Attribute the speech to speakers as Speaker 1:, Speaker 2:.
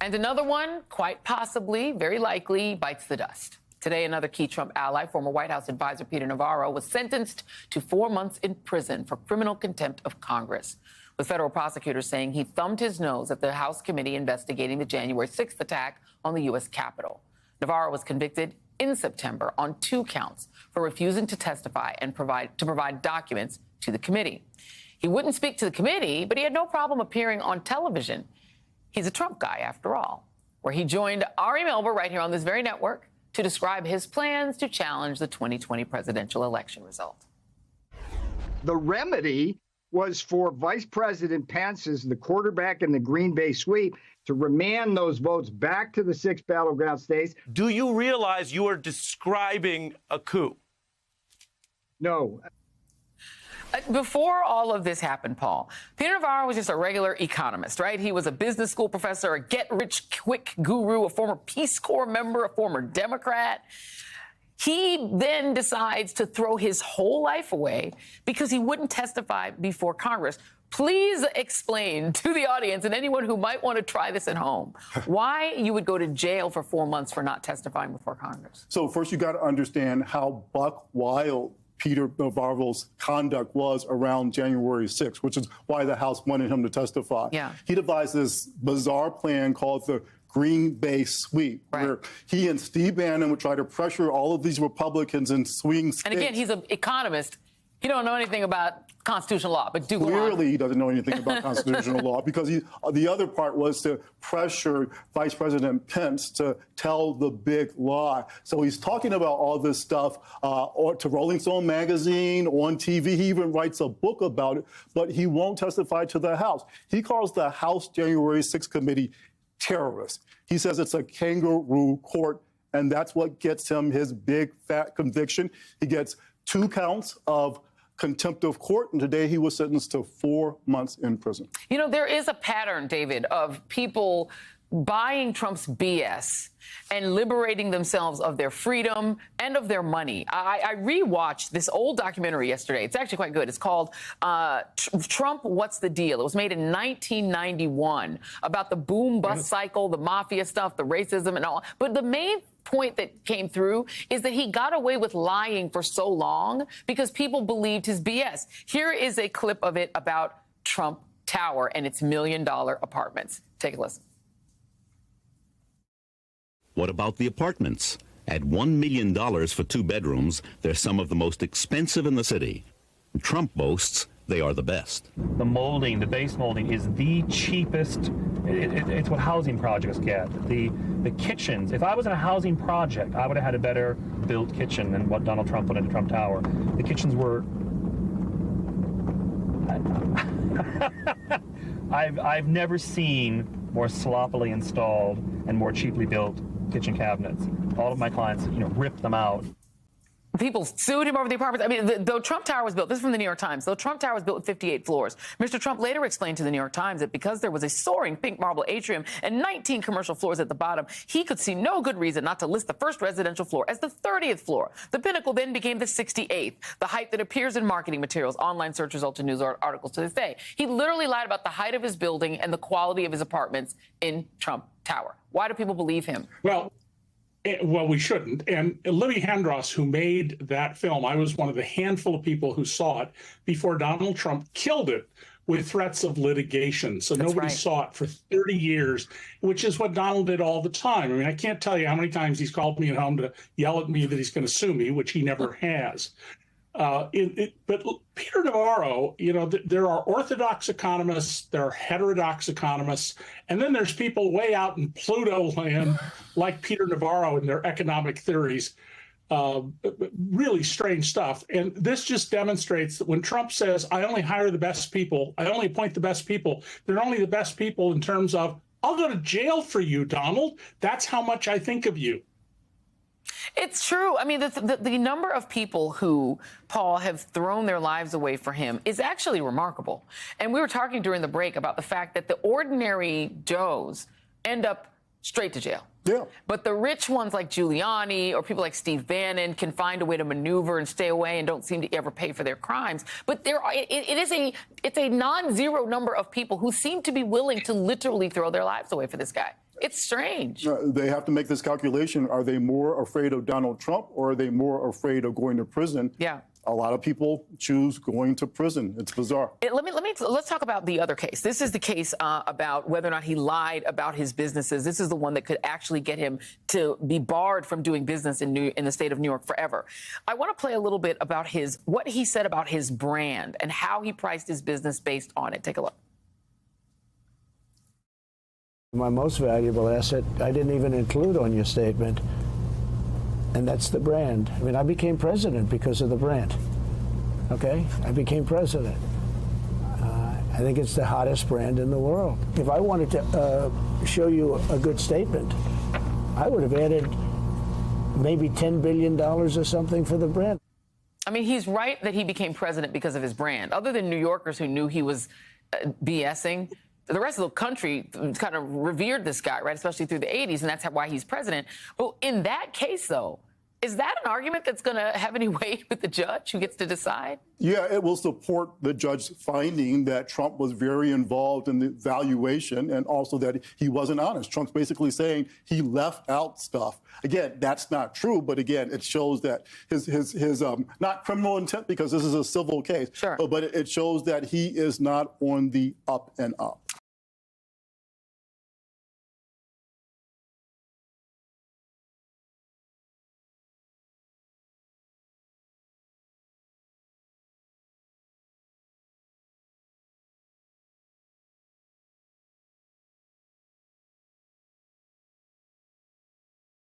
Speaker 1: And another one, quite possibly, very likely, bites the dust. Today, another key Trump ally, former White House advisor Peter Navarro, was sentenced to 4 months in prison for criminal contempt of Congress, with federal prosecutors saying he thumbed his nose at the House committee investigating the January 6th attack on the U.S. Capitol. Navarro was convicted in September on 2 counts for refusing to testify and provide documents to the committee. He wouldn't speak to the committee, but he had no problem appearing on television. He's a Trump guy, after all, where he joined Ari Melber right here on this very network to describe his plans to challenge the 2020 presidential election result.
Speaker 2: The remedy was for Vice President Pence, as the quarterback in the Green Bay sweep, to remand those votes back to the 6 battleground states.
Speaker 3: Do you realize you are describing a coup?
Speaker 2: No.
Speaker 1: Before all of this happened, Paul, Peter Navarro was just a regular economist, right? He was a business school professor, a get-rich-quick guru, a former Peace Corps member, a former Democrat. He then decides to throw his whole life away because he wouldn't testify before Congress. Please explain to the audience and anyone who might want to try this at home why you would go to jail for 4 months for not testifying before Congress.
Speaker 4: So first, you got to understand how buck wild Peter Navarro's conduct was around January 6th, which is why the House wanted him to testify.
Speaker 1: Yeah.
Speaker 4: He devised this bizarre plan called the Green Bay sweep, where he and Steve Bannon would try to pressure all of these Republicans in swing states.
Speaker 1: And again, he's an economist. He don't know anything about constitutional law, but do go on.
Speaker 4: Clearly, he doesn't know anything about constitutional law, because the other part was to pressure Vice President Pence to tell the big lie. So he's talking about all this stuff to Rolling Stone magazine, on TV. He even writes a book about it, but he won't testify to the House. He calls the House January 6th committee terrorists. He says it's a kangaroo court, and that's what gets him his big, fat conviction. He gets 2 counts of contempt of court, and today he was sentenced to 4 months in prison.
Speaker 1: You know, there is a pattern, David, of people buying Trump's BS and liberating themselves of their freedom and of their money. I rewatched this old documentary yesterday. It's actually quite good. It's called Trump, What's the Deal? It was made in 1991 about the boom-bust cycle, the mafia stuff, the racism and all. But the main point that came through is that he got away with lying for so long because people believed his BS. Here is a clip of it about Trump Tower and its $1 million apartments. Take a listen.
Speaker 5: What about the apartments? At $1 million for 2 bedrooms, they're some of the most expensive in the city. Trump boasts they are the best.
Speaker 6: The molding, the base molding, is the cheapest. It's what housing projects get. The kitchens, if I was in a housing project, I would have had a better built kitchen than what Donald Trump put into Trump Tower. The kitchens were... I've never seen more sloppily installed and more cheaply built kitchen cabinets. All of my clients, ripped them out.
Speaker 1: People sued him over the apartments. I mean, though Trump Tower was built, this is from the New York Times, though Trump Tower was built with 58 floors. Mr. Trump later explained to the New York Times that because there was a soaring pink marble atrium and 19 commercial floors at the bottom, he could see no good reason not to list the first residential floor as the 30th floor. The pinnacle then became the 68th, the height that appears in marketing materials, online search results, and news articles to this day. He literally lied about the height of his building and the quality of his apartments in Trump Tower. Why do people believe him?
Speaker 7: Well, we shouldn't. And Libby Hendros, who made that film, I was one of the handful of people who saw it before Donald Trump killed it with threats of litigation. So nobody saw it for 30 years, which is what Donald did all the time. I mean, I can't tell you how many times he's called me at home to yell at me that he's going to sue me, which he never has. But Peter Navarro, there are orthodox economists, there are heterodox economists, and then there's people way out in Pluto land like Peter Navarro and their economic theories. Really strange stuff. And this just demonstrates that when Trump says, I only hire the best people, I only appoint the best people, they're only the best people in terms of, I'll go to jail for you, Donald. That's how much I think of you.
Speaker 1: It's true. I mean, the number of people who, Paul, have thrown their lives away for him is actually remarkable. And we were talking during the break about the fact that the ordinary Joes end up straight to jail.
Speaker 4: Yeah.
Speaker 1: But the rich ones like Giuliani or people like Steve Bannon can find a way to maneuver and stay away and don't seem to ever pay for their crimes. But it's a non-zero number of people who seem to be willing to literally throw their lives away for this guy. It's strange.
Speaker 4: They have to make this calculation. Are they more afraid of Donald Trump or are they more afraid of going to prison?
Speaker 1: Yeah.
Speaker 4: A lot of people choose going to prison. It's bizarre.
Speaker 1: Let's talk about the other case. This is the case about whether or not he lied about his businesses. This is the one that could actually get him to be barred from doing business in the state of New York forever. I want to play a little bit about what he said about his brand and how he priced his business based on it. Take a look.
Speaker 8: My most valuable asset, I didn't even include on your statement, and that's the brand. I mean, I became president because of the brand, okay? I became president. I think it's the hottest brand in the world. If I wanted to show you a good statement, I would have added maybe $10 billion or something for the brand.
Speaker 1: I mean, he's right that he became president because of his brand. Other than New Yorkers who knew he was BSing, the rest of the country kind of revered this guy, right, especially through the 80s, and that's why he's president. But in that case, though, is that an argument that's going to have any weight with the judge who gets to decide?
Speaker 4: Yeah, it will support the judge's finding that Trump was very involved in the valuation and also that he wasn't honest. Trump's basically saying he left out stuff. Again, that's not true, but again, it shows that his not criminal intent because this is a civil case,
Speaker 1: sure,
Speaker 4: but it shows that he is not on the up and up.